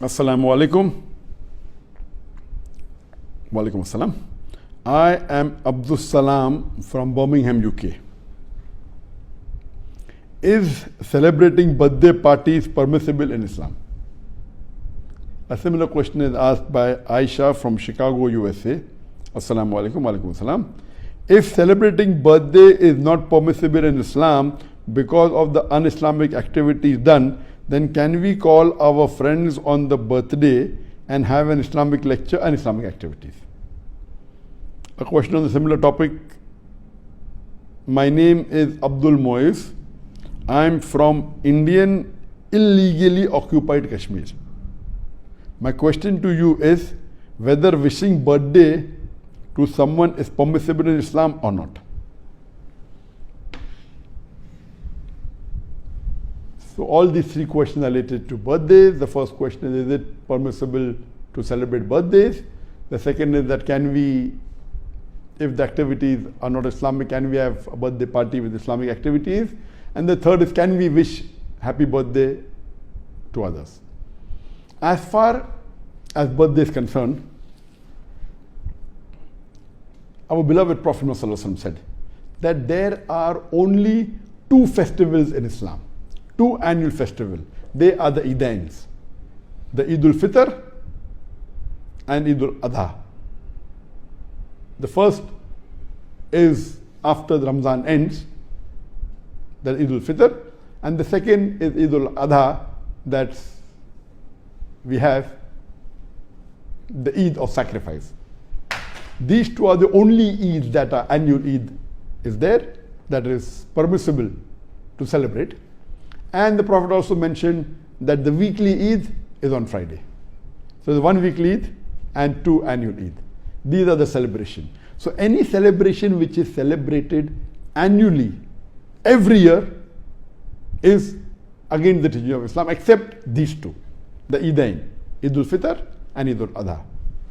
Assalamu alaikum. Walaikum assalam. I am Abdul Salam from Birmingham, UK. Is celebrating birthday parties permissible in Islam? A similar question is asked by Aisha from Chicago, USA. Assalamu alaikum. Walaikum assalam. If celebrating birthday is not permissible in Islam because of the un-Islamic activities done, then can we call our friends on the birthday and have an Islamic lecture and Islamic activities? A question on a similar topic. My name is Abdul Moiz. I am from Indian illegally occupied Kashmir. My question to you is whether wishing birthday to someone is permissible in Islam or not. So all these three questions are related to birthdays. The first question is it permissible to celebrate birthdays? The second is that can we, if the activities are not Islamic, can we have a birthday party with Islamic activities? And the third is can we wish happy birthday to others? As far as birthday is concerned, our beloved Prophet ﷺ said that there are only two festivals in Islam. Two annual festivals. They are the Eidains, the Eid al-Fitr and Eid al-Adha. The first is after the Ramzan ends, that Eid al-Fitr, and the second is Eid al-Adha, that we have the Eid of sacrifice. These two are the only Eids that are annual Eid is there, that is permissible to celebrate. And the Prophet also mentioned that the weekly Eid is on Friday. So the one weekly Eid and two annual Eid. These are the celebration. So any celebration which is celebrated annually, every year, is against the teaching of Islam, except these two, the Eidain, Eid al-Fitr and Eid al-Adha.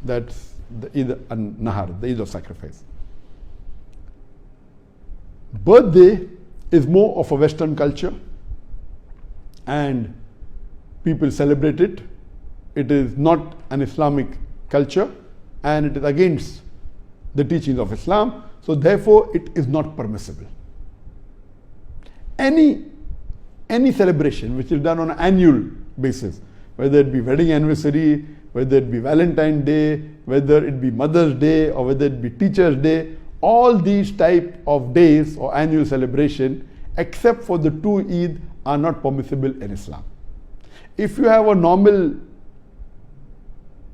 That's the Eid al-Nahar, the Eid of sacrifice. Birthday is more of a Western culture, and people celebrate it. It is not an Islamic culture, and it is against the teachings of Islam. So therefore, it is not permissible. Any celebration which is done on an annual basis, whether it be wedding anniversary, whether it be Valentine's Day, whether it be Mother's Day, or whether it be Teacher's Day, all these type of days or annual celebration, except for the two Eid, are not permissible in Islam. If you have a normal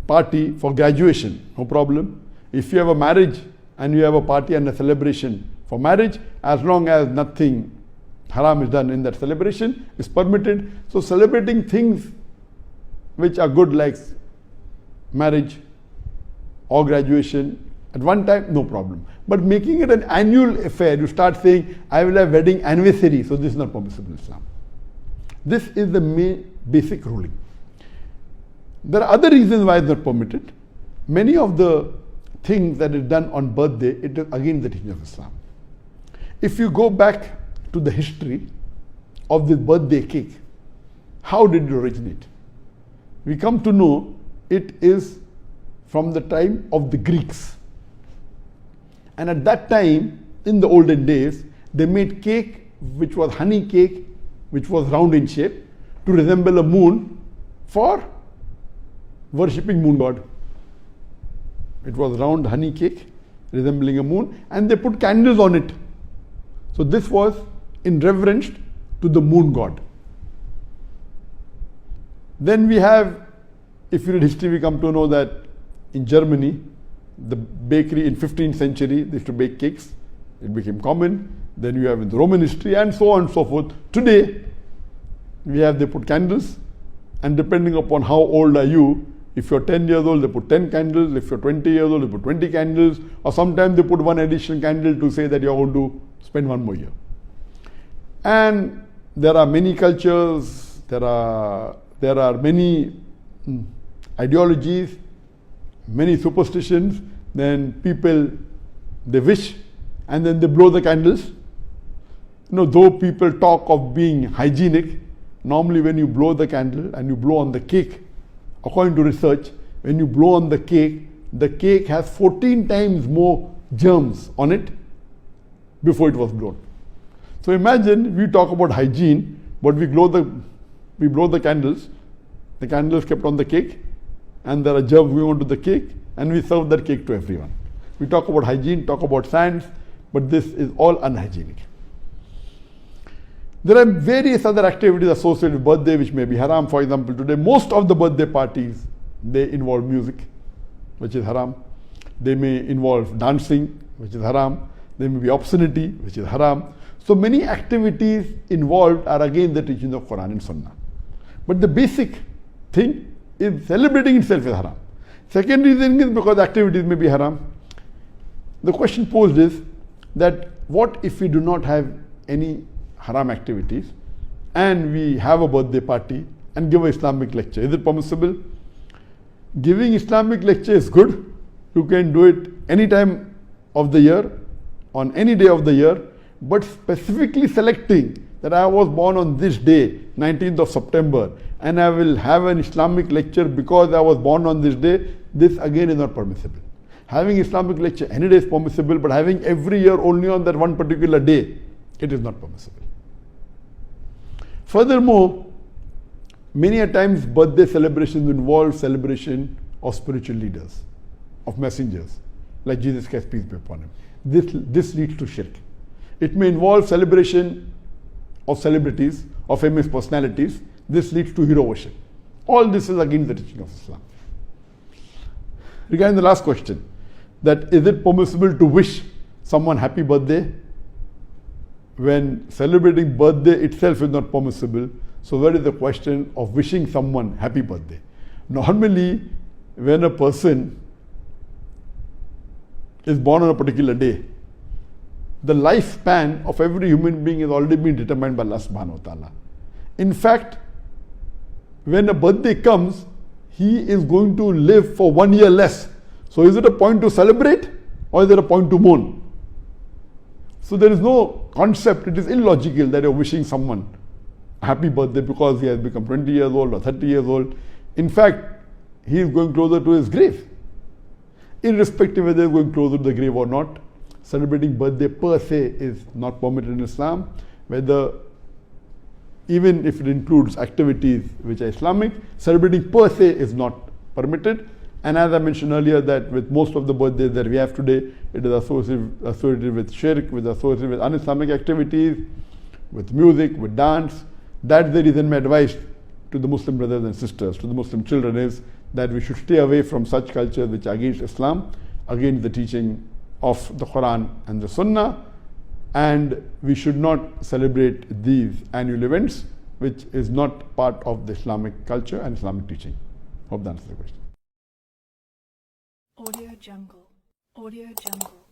party for graduation, no problem. If you have a marriage and you have a party and a celebration for marriage, as long as nothing haram is done in that celebration, is permitted. So celebrating things which are good like marriage or graduation at one time, no problem. But making it an annual affair, you start saying, I will have wedding anniversary, so this is not permissible in Islam. This is the main basic ruling. There are other reasons why it's not permitted. Many of the things that is done on birthday, it is against the teaching of Islam. If you go back to the history of this birthday cake, how did it originate? We come to know it is from the time of the Greeks. And at that time, in the olden days, they made cake which was honey cake, which was round in shape, to resemble a moon for worshipping moon god. It was round honey cake resembling a moon, and they put candles on it. So this was in reverence to the moon god. Then we have, if you read history, we come to know that in Germany, the bakery in 15th century, they used to bake cakes. It became common. Then you have in the Roman history and so on and so forth. Today, they put candles, and depending upon how old are you, if you're 10 years old, they put 10 candles. If you're 20 years old, they put 20 candles. Or sometimes they put one additional candle to say that you're going to spend one more year. And there are many cultures, there are many ideologies, many superstitions. Then people, they wish and then they blow the candles. Though people talk of being hygienic, normally when you blow the candle and you blow on the cake according to research, when you blow on the cake has 14 times more germs on it before it was blown. So imagine we talk about hygiene, but we blow the candles. The candle is kept on the cake, and there are germs going onto the cake, and we serve that cake to everyone. We talk about hygiene, talk about science, but this is all unhygienic. There are various other activities associated with birthday which may be haram. For example, today most of the birthday parties, they involve music, which is haram. They may involve dancing, which is haram. There may be obscenity, which is haram. So many activities involved are again the teachings of Quran and Sunnah. But the basic thing is celebrating itself is haram. Second reason is because activities may be haram. The question posed is that what if we do not have any haram activities and we have a birthday party and give an Islamic lecture? Is it permissible? Giving Islamic lecture is good. You can do it any time of the year, on any day of the year, but specifically selecting that I was born on this day, 19th of September, and I will have an Islamic lecture because I was born on this day, this again is not permissible. Having Islamic lecture any day is permissible, but having every year only on that one particular day, it is not permissible. Furthermore, many a times birthday celebrations involve celebration of spiritual leaders, of messengers, like Jesus Christ, peace be upon him. This leads to shirk. It may involve celebration of celebrities, of famous personalities. This leads to hero worship. All this is against the teaching of Islam. Regarding the last question, that is it permissible to wish someone happy birthday when celebrating birthday itself is not permissible? So where is the question of wishing someone happy birthday? Normally, when a person is born on a particular day, the lifespan of every human being has already been determined by Allah subhanahu wa ta'ala. In fact, when a birthday comes, he is going to live for 1 year less. So is it a point to celebrate or is it a point to mourn? So there is no concept, it is illogical that you're wishing someone a happy birthday because he has become 20 years old or 30 years old. In fact, he is going closer to his grave. Irrespective whether he is going closer to the grave or not, celebrating birthday per se is not permitted in Islam. Whether, even if it includes activities which are Islamic, celebrating per se is not permitted. And as I mentioned earlier, that with most of the birthdays that we have today, it is associated with shirk, associated with un-Islamic activities, with music, with dance. That's the reason my advice to the Muslim brothers and sisters, to the Muslim children, is that we should stay away from such cultures which are against Islam, against the teaching of the Quran and the Sunnah, and we should not celebrate these annual events which is not part of the Islamic culture and Islamic teaching. Hope that answers the question. Audio Jungle. Audio Jungle.